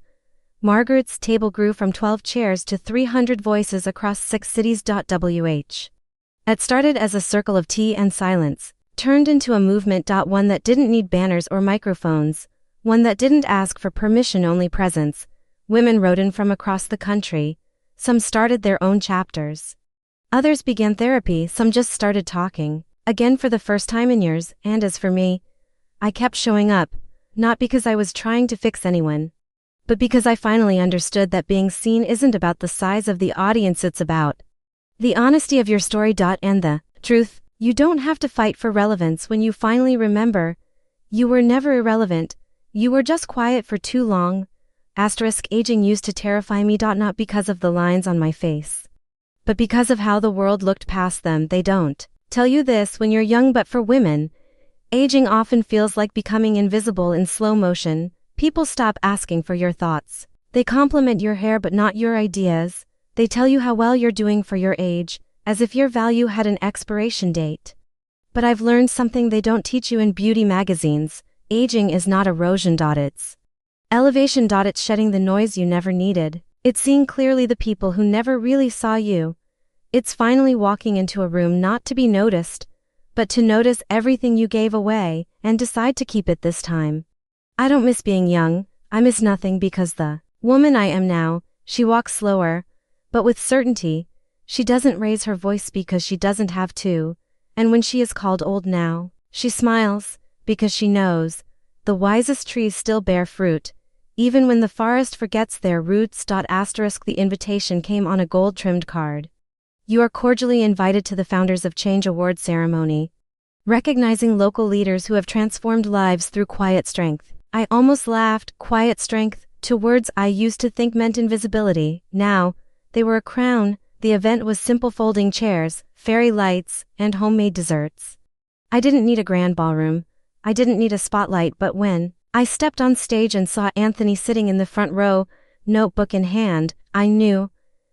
Margaret's table grew from 12 chairs to 300 voices across 6 cities. It started as a circle of tea and silence, turned into a movement. One that didn't need banners or microphones, one that didn't ask for permission, only presence. Women wrote in from across the country. Some started their own chapters. Others began therapy, some just started talking, again for the first time in years. And as for me, I kept showing up, not because I was trying to fix anyone, but because I finally understood that being seen isn't about the size of the audience, it's about the honesty of your story. And the truth. You don't have to fight for relevance when you finally remember you were never irrelevant, you were just quiet for too long. Asterisk. Aging used to terrify me. Not because of the lines on my face, but because of how the world looked past them. They don't tell you this when you're young, but for women, aging often feels like becoming invisible in slow motion. People stop asking for your thoughts. They compliment your hair but not your ideas. They tell you how well you're doing for your age, as if your value had an expiration date. But I've learned something they don't teach you in beauty magazines. Aging is not erosion. It's elevation. It's shedding the noise you never needed. It's seeing clearly the people who never really saw you. It's finally walking into a room not to be noticed, but to notice everything you gave away and decide to keep it this time. I don't miss being young. I miss nothing, because the woman I am now, she walks slower, but with certainty. She doesn't raise her voice because she doesn't have to, and when she is called old now, she smiles, because she knows the wisest trees still bear fruit, even when the forest forgets their roots. Asterisk. The invitation came on a gold-trimmed card. You are cordially invited to the Founders of Change Award ceremony, recognizing local leaders who have transformed lives through quiet strength. I almost laughed. Quiet strength, two words I used to think meant invisibility. Now, they were a crown. The event was simple: folding chairs, fairy lights, and homemade desserts. I didn't need a grand ballroom. I didn't need a spotlight. But when I stepped on stage and saw Anthony sitting in the front row, notebook in hand, I knew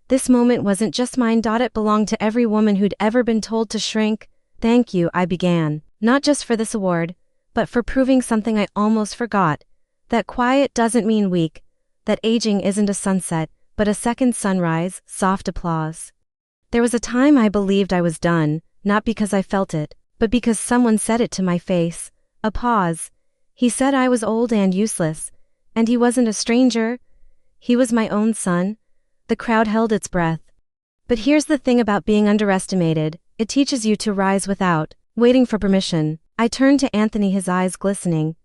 this moment wasn't just mine. It belonged to every woman who'd ever been told to shrink. "Thank you," I began, "not just for this award, but for proving something I almost forgot. That quiet doesn't mean weak, that aging isn't a sunset, but a second sunrise." Soft applause. There was a time I believed I was done, not because I felt it, but because someone said it to my face. A pause. He said I was old and useless, and he wasn't a stranger. He was my own son. The crowd held its breath. But here's the thing about being underestimated: it teaches you to rise without waiting for permission. I turned to Anthony, his eyes glistening.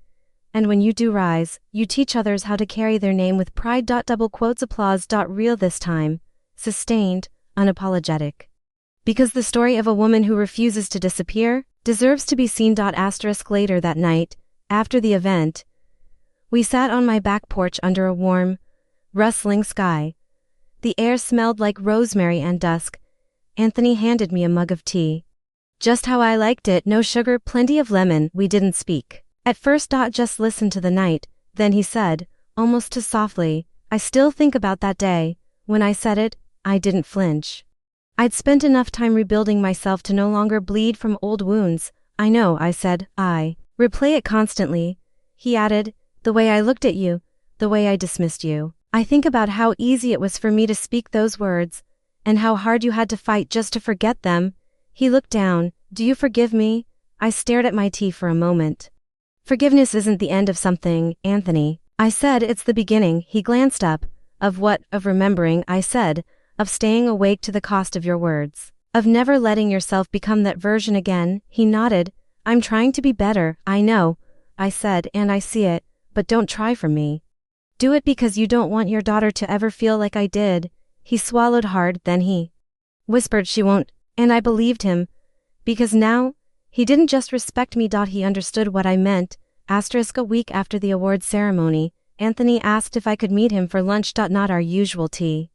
And when you do rise, you teach others how to carry their name with pride. Double quotes. Applause. Real this time. Sustained, unapologetic. Because the story of a woman who refuses to disappear deserves to be seen. Asterisk. Later that night, after the event, we sat on my back porch under a warm, rustling sky. The air smelled like rosemary and dusk. Anthony handed me a mug of tea. Just how I liked it: no sugar, plenty of lemon. We didn't speak at first. Just listened to the night. Then he said, almost too softly, "I still think about that day." When I said it, I didn't flinch. I'd spent enough time rebuilding myself to no longer bleed from old wounds. "I know," I said. "I replay it constantly." He added, "The way I looked at you, the way I dismissed you. I think about how easy it was for me to speak those words, and how hard you had to fight just to forget them. He looked down. Do you forgive me? I stared at my tea for a moment. Forgiveness isn't the end of something, Anthony. I said it's the beginning. He glanced up. Of what? Of remembering, I said. Of staying awake to the cost of your words. Of never letting yourself become that version again. He nodded. I'm trying to be better, I know, I said, and I see it, but don't try for me. Do it because you don't want your daughter to ever feel like I did. He swallowed hard, then he whispered she won't, and I believed him. Because now, he didn't just respect me. He understood what I meant. A week after the awards ceremony, Anthony asked if I could meet him for lunch. Not our usual tea.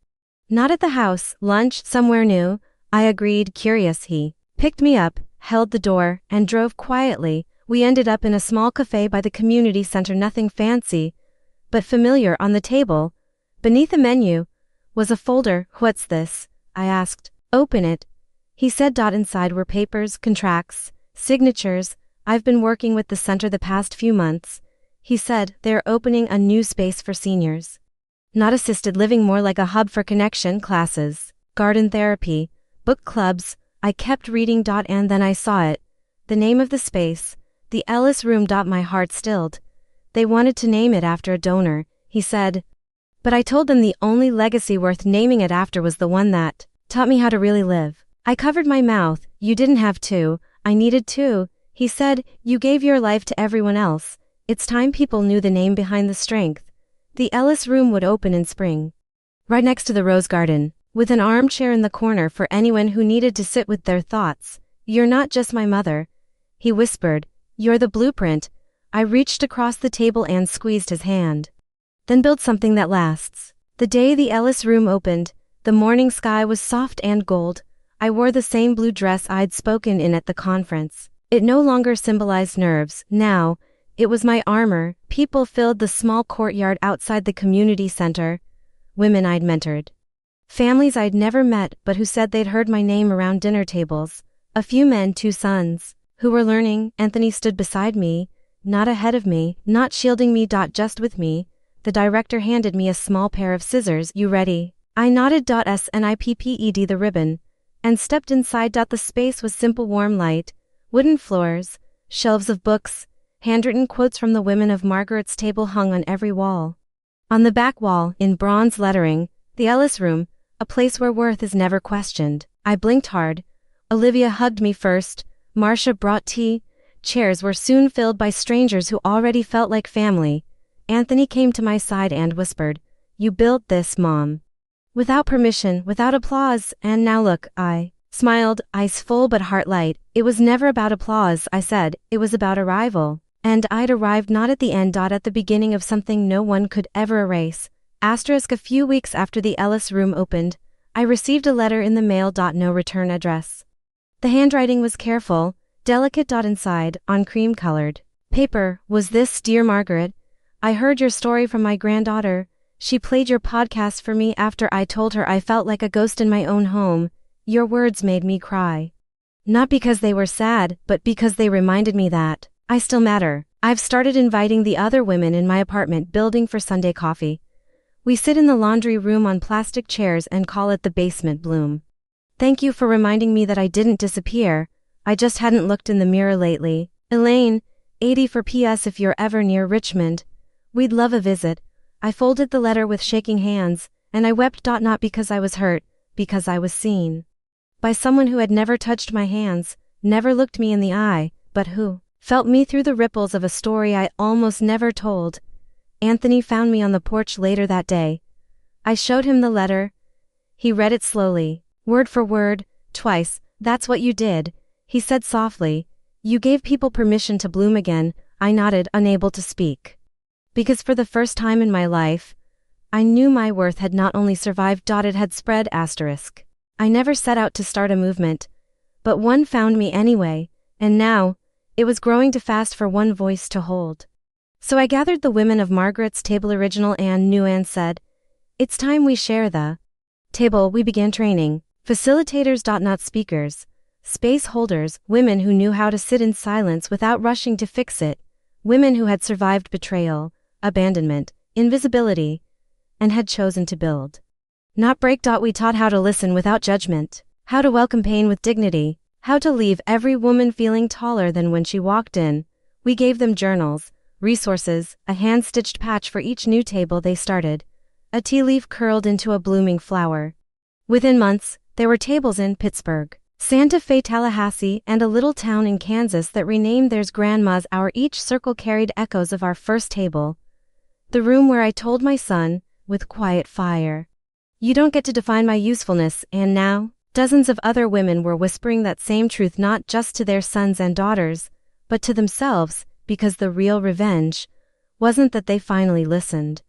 Not at the house, lunch, somewhere new. I agreed, curious. He picked me up, held the door, and drove quietly. We ended up in a small cafe by the community center, nothing fancy, but familiar. On the table, beneath a menu, was a folder. What's this? I asked. Open it. He said. Inside were papers, contracts, signatures. I've been working with the center the past few months. He said they're opening a new space for seniors. Not assisted living, more like a hub for connection, classes, garden therapy, book clubs. I kept reading. And then I saw it. The name of the space, the Ellis Room. My heart stilled. They wanted to name it after a donor, he said. But I told them the only legacy worth naming it after was the one that taught me how to really live. I covered my mouth. You didn't have to. I needed to. He said, you gave your life to everyone else. It's time people knew the name behind the strength. The Ellis Room would open in spring, right next to the rose garden, with an armchair in the corner for anyone who needed to sit with their thoughts. You're not just my mother, he whispered. You're the blueprint. I reached across the table and squeezed his hand. Then build something that lasts. The day the Ellis Room opened, the morning sky was soft and gold. I wore the same blue dress I'd spoken in at the conference. It no longer symbolized nerves. Now, it was my armor. People filled the small courtyard outside the community center. Women I'd mentored. Families I'd never met but who said they'd heard my name around dinner tables. A few men, 2 sons, who were learning. Anthony stood beside me, not ahead of me, not shielding me. Just with me. The director handed me a small pair of scissors. You ready? I nodded. Snipped the ribbon, and stepped inside. The space was simple, warm light, wooden floors, shelves of books, handwritten quotes from the women of Margaret's table hung on every wall. On the back wall, in bronze lettering, the Ellis Room, a place where worth is never questioned. I blinked hard. Olivia hugged me first. Marcia brought tea. Chairs were soon filled by strangers who already felt like family. Anthony came to my side and whispered, you built this, Mom. Without permission, without applause, and now look. I smiled, eyes full but heart light. It was never about applause, I said, it was about arrival. And I'd arrived, not at the end. At the beginning of something no one could ever erase. A few weeks after the Ellis Room opened, I received a letter in the mail. No return address. The handwriting was careful, delicate. Inside, on cream-colored paper, was this: Dear Margaret, I heard your story from my granddaughter. She played your podcast for me after I told her I felt like a ghost in my own home. Your words made me cry. Not because they were sad, but because they reminded me that I still matter. I've started inviting the other women in my apartment building for Sunday coffee. We sit in the laundry room on plastic chairs and call it the basement bloom. Thank you for reminding me that I didn't disappear. I just hadn't looked in the mirror lately. Elaine, 80 for PS if you're ever near Richmond. We'd love a visit. I folded the letter with shaking hands, and I wept. Not because I was hurt, because I was seen. By someone who had never touched my hands, never looked me in the eye, but who felt me through the ripples of a story I almost never told. Anthony found me on the porch later that day. I showed him the letter. He read it slowly, word for word, twice. That's what you did, he said softly. You gave people permission to bloom again. I nodded, unable to speak. Because for the first time in my life, I knew my worth had not only survived. It had spread. I never set out to start a movement, but one found me anyway, and now, it was growing too fast for one voice to hold. So I gathered the women of Margaret's table, original and new, and said, it's time we share the table. We began training facilitators. Not speakers, space holders, women who knew how to sit in silence without rushing to fix it, women who had survived betrayal, abandonment, invisibility, and had chosen to build. not break. We taught how to listen without judgment, how to welcome pain with dignity, how to leave every woman feeling taller than when she walked in. We gave them journals, resources, a hand-stitched patch for each new table they started, a tea leaf curled into a blooming flower. Within months, there were tables in Pittsburgh, Santa Fe, Tallahassee, and a little town in Kansas that renamed theirs grandma's. Each circle carried echoes of our first table. The room where I told my son, with quiet fire, "You don't get to define my usefulness," and now, dozens of other women were whispering that same truth not just to their sons and daughters, but to themselves, because the real revenge wasn't that they finally listened.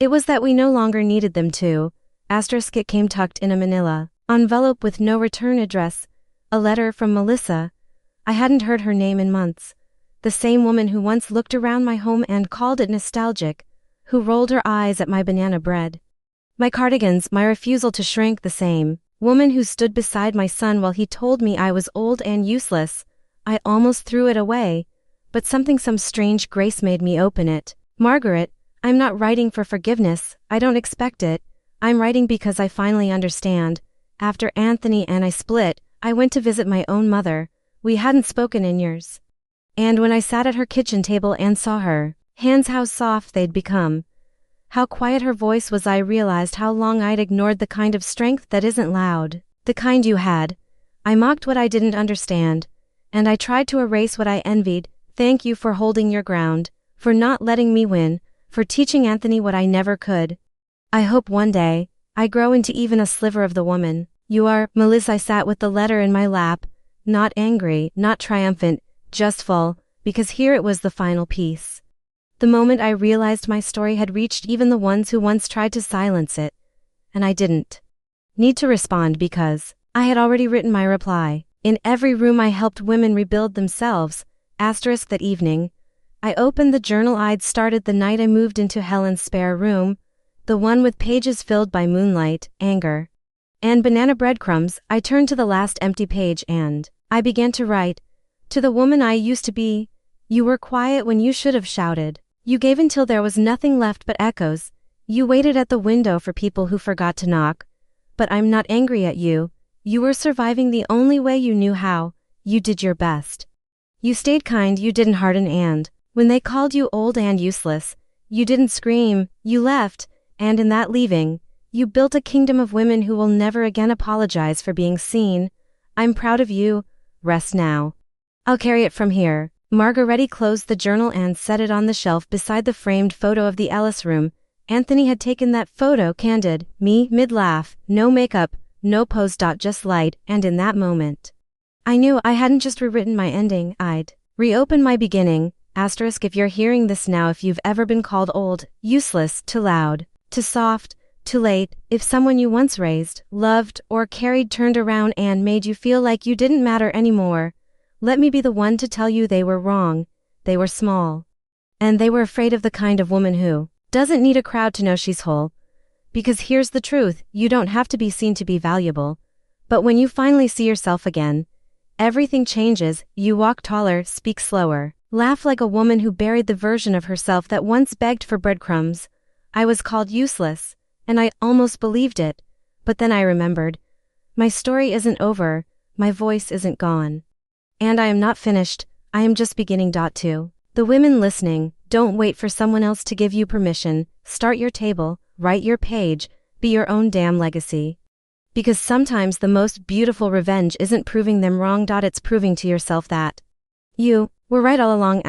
It was that we no longer needed them to. It came tucked in a manila envelope with no return address, a letter from Melissa. I hadn't heard her name in months. The same woman who once looked around my home and called it nostalgic, who rolled her eyes at my banana bread, my cardigans, my refusal to shrink. The same woman who stood beside my son while he told me I was old and useless. I almost threw it away, but some strange grace made me open it. "Margaret, I'm not writing for forgiveness, I don't expect it. I'm writing because I finally understand. After Anthony and I split, I went to visit my own mother. We hadn't spoken in years. And when I sat at her kitchen table and saw her hands, how soft they'd become, how quiet her voice was, I realized how long I'd ignored the kind of strength that isn't loud, the kind you had. I mocked what I didn't understand, and I tried to erase what I envied. Thank you for holding your ground, for not letting me win, for teaching Anthony what I never could. I hope one day I grow into even a sliver of the woman you are." Melissa. I sat with the letter in my lap, not angry, not triumphant, just full, because here it was, the final piece. The moment I realized my story had reached even the ones who once tried to silence it. And I didn't need to respond because I had already written my reply. In every room I helped women rebuild themselves. That evening, I opened the journal I'd started the night I moved into Helen's spare room, the one with pages filled by moonlight, anger, and banana breadcrumbs. I turned to the last empty page and I began to write. "To the woman I used to be, you were quiet when you should have shouted. You gave until there was nothing left but echoes. You waited at the window for people who forgot to knock. But I'm not angry at you. You were surviving the only way you knew how. You did your best. You stayed kind, you didn't harden, and when they called you old and useless, you didn't scream. You left, and in that leaving, you built a kingdom of women who will never again apologize for being seen. I'm proud of you. Rest now. I'll carry it from here." Margaret closed the journal and set it on the shelf beside the framed photo of the Ellis room. Anthony had taken that photo, candid, me, mid-laugh, no makeup, no pose. Just light, and in that moment, I knew I hadn't just rewritten my ending, I'd reopened my beginning. If you're hearing this now, if you've ever been called old, useless, too loud, too soft, too late, if someone you once raised, loved, or carried turned around and made you feel like you didn't matter anymore, let me be the one to tell you they were wrong. They were small. And they were afraid of the kind of woman who doesn't need a crowd to know she's whole. Because here's the truth, you don't have to be seen to be valuable. But when you finally see yourself again, everything changes. You walk taller, speak slower, laugh like a woman who buried the version of herself that once begged for breadcrumbs. I was called useless, and I almost believed it. But then I remembered. My story isn't over, my voice isn't gone. And I am not finished, I am just beginning. To the women listening, don't wait for someone else to give you permission. Start your table, write your page, be your own damn legacy. Because sometimes the most beautiful revenge isn't proving them wrong. It's proving to yourself that you were right all along.